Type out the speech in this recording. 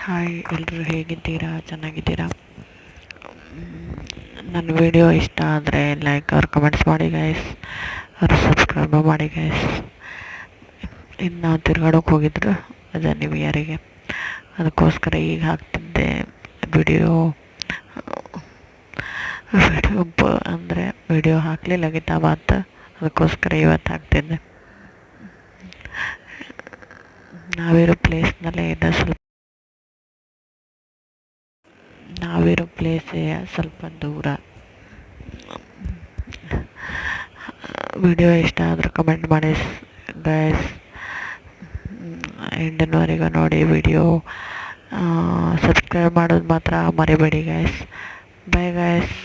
Hi, ಎಲ್ಲರೂ ಹೇಗಿದ್ದೀರಾ? ಚೆನ್ನಾಗಿದ್ದೀರಾ? ನನ್ನ ವಿಡಿಯೋ ಇಷ್ಟ ಆದರೆ ಲೈಕ್ ಅವ್ರು ಕಮೆಂಟ್ಸ್ ಮಾಡಿ ಗೈಸ್, ಅವ್ರು ಸಬ್ಸ್ಕ್ರೈಬ್ ಮಾಡಿ ಗೈಸ್. ಇನ್ನು ನಾವು ತಿರ್ಗಾಡೋಕೆ ಹೋಗಿದ್ರು ಅದೇ ನ್ಯೂ ಇಯರಿಗೆ, ಅದಕ್ಕೋಸ್ಕರ ಈಗ ಹಾಕ್ತಿದ್ದೆ ವಿಡಿಯೋ. ಅಂದರೆ ವಿಡಿಯೋ ಹಾಕಲಿಲ್ಲ ಗಿತಾಬಾತ್, ಅದಕ್ಕೋಸ್ಕರ ಇವತ್ತು ಹಾಕ್ತಿದ್ದೆ. ನಾವಿರೋ ಪ್ಲೇಸ್ನಲ್ಲೇ ಇದೆ, ನಾವಿರೋ ಪ್ಲೇಸೇ ಸ್ವಲ್ಪ ದೂರ. ವಿಡಿಯೋ ಇಷ್ಟ ಆದರೂ ಕಮೆಂಟ್ ಮಾಡಿ ಗೈಸ್. ಎಂಡನ್ವರೆಗೂ ನೋಡಿ ವಿಡಿಯೋ. ಸಬ್ಸ್ಕ್ರೈಬ್ ಮಾಡೋದು ಮಾತ್ರ ಮರಿಬೇಡಿ ಗೈಸ್. Bye guys.